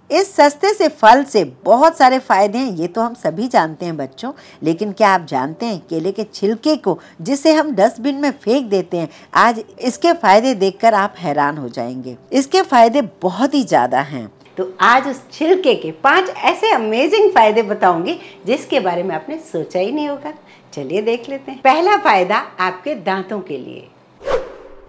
इस सस्ते से फल से बहुत सारे फायदे हैं, ये तो हम सभी जानते हैं बच्चों। लेकिन क्या आप जानते हैं केले के छिलके को जिसे हम डस्टबिन में फेंक देते हैं, आज इसके फायदे देखकर आप हैरान हो जाएंगे। इसके फायदे बहुत ही ज़्यादा हैं। तो आज उस छिलके के 5 ऐसे अमेजिंग फायदे बताऊंगी जिसके बारे में आपने सोचा ही नहीं होगा। चलिए देख लेते हैं। पहला फायदा आपके दांतों के लिए।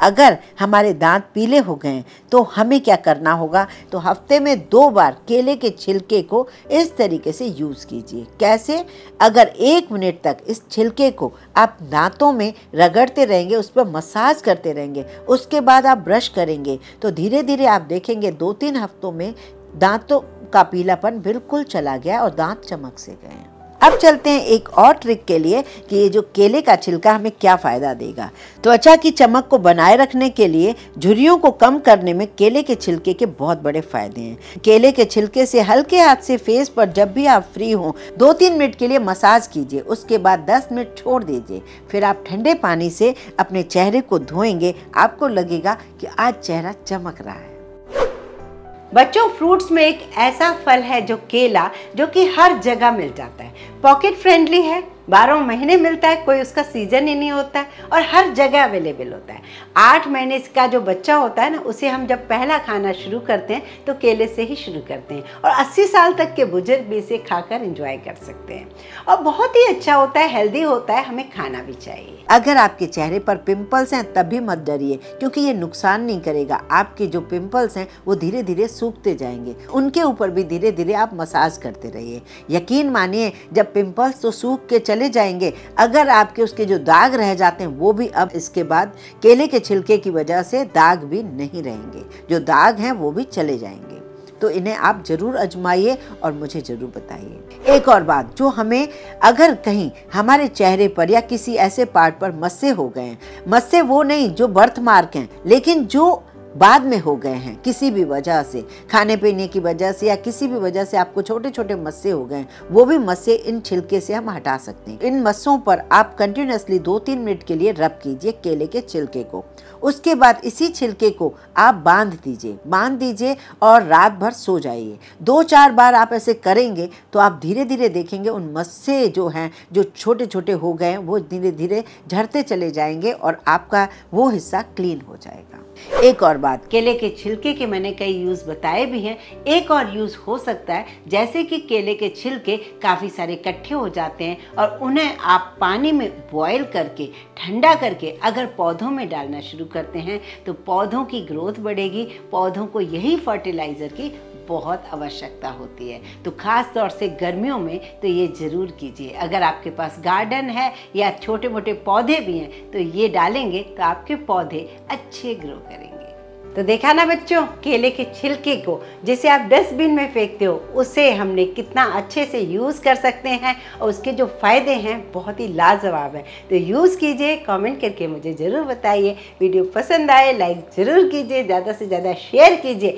अगर हमारे दांत पीले हो गए तो हमें क्या करना होगा, तो हफ्ते में 2 बार केले के छिलके को इस तरीके से यूज़ कीजिए। कैसे? अगर 1 मिनट तक इस छिलके को आप दांतों में रगड़ते रहेंगे, उस पर मसाज करते रहेंगे, उसके बाद आप ब्रश करेंगे तो धीरे धीरे आप देखेंगे 2-3 हफ्तों में दांतों का पीलापन बिल्कुल चला गया और दांत चमक से गए हैं। अब चलते हैं एक और ट्रिक के लिए कि ये जो केले का छिलका हमें क्या फ़ायदा देगा। त्वचा की चमक को बनाए रखने के लिए, झुर्रियों को कम करने में केले के छिलके के बहुत बड़े फ़ायदे हैं। केले के छिलके से हल्के हाथ से फेस पर जब भी आप फ्री हों 2-3 मिनट के लिए मसाज कीजिए, उसके बाद 10 मिनट छोड़ दीजिए। फिर आप ठंडे पानी से अपने चेहरे को धोएंगे, आपको लगेगा कि आज चेहरा चमक रहा है। बच्चों, फ्रूट्स में एक ऐसा फल है जो केला, जो कि हर जगह मिल जाता है, पॉकेट फ्रेंडली है, 12 महीने मिलता है, कोई उसका सीजन ही नहीं होता है और हर जगह अवेलेबल होता है। 8 महीने का जो बच्चा होता है ना, उसे हम जब पहला खाना शुरू करते हैं तो केले से ही शुरू करते हैं और 80 साल तक के बुजुर्ग भी इसे खाकर एंजॉय कर सकते हैं और बहुत ही अच्छा होता है, हेल्दी होता है, हमें खाना भी चाहिए। अगर आपके चेहरे पर पिंपल्स हैं तब भी मत डरिए, क्योंकि ये नुकसान नहीं करेगा। आपके जो पिंपल्स हैं वो धीरे धीरे सूखते जाएंगे, उनके ऊपर भी धीरे धीरे आप मसाज करते रहिए। यकीन मानिए, जब पिंपल्स तो सूख के चले जाएंगे, अगर आपके उसके जो दाग रह जाते हैं वो भी अब इसके बाद केले के छिलके की वजह से दाग भी नहीं रहेंगे, जो दाग हैं वो भी चले जाएंगे। तो इन्हें आप जरूर आजमाइए और मुझे जरूर बताइए। एक और बात, जो हमें अगर कहीं हमारे चेहरे पर या किसी ऐसे पार्ट पर मस्से हो गए हैं, मस्से वो नहीं जो बर्थ मार्क हैं, लेकिन जो बाद में हो गए हैं किसी भी वजह से, खाने पीने की वजह से या किसी भी वजह से आपको छोटे छोटे मस्से हो गए, वो भी मस्से इन छिलके से हम हटा सकते हैं। इन मस्सों पर आप कंटिन्यूसली 2-3 मिनट के लिए रब कीजिए केले के छिलके को। उसके बाद इसी छिलके को आप बांध दीजिए और रात भर सो जाइए। 2-4 बार आप ऐसे करेंगे तो आप धीरे धीरे देखेंगे उन मस्से जो हैं, जो छोटे छोटे हो गए हैं, वो धीरे धीरे झड़ते चले जाएंगे और आपका वो हिस्सा क्लीन हो जाएगा। एक और बात, केले के छिलके के मैंने कई यूज़ बताए भी हैं। एक और यूज़ हो सकता है, जैसे कि केले के छिलके काफ़ी सारे इकट्ठे हो जाते हैं और उन्हें आप पानी में बॉयल करके, ठंडा करके अगर पौधों में डालना शुरू करते हैं तो पौधों की ग्रोथ बढ़ेगी। पौधों को यही फर्टिलाइज़र की बहुत आवश्यकता होती है, तो ख़ास तौर से गर्मियों में तो ये ज़रूर कीजिए। अगर आपके पास गार्डन है या छोटे मोटे पौधे भी हैं तो ये डालेंगे तो आपके पौधे अच्छे ग्रो करेंगे। तो देखा ना बच्चों, केले के छिलके को जिसे आप डस्टबिन में फेंकते हो, उसे हमने कितना अच्छे से यूज़ कर सकते हैं और उसके जो फ़ायदे हैं बहुत ही लाजवाब है। तो यूज़ कीजिए, कमेंट करके मुझे ज़रूर बताइए। वीडियो पसंद आए लाइक ज़रूर कीजिए, ज़्यादा से ज़्यादा शेयर कीजिए।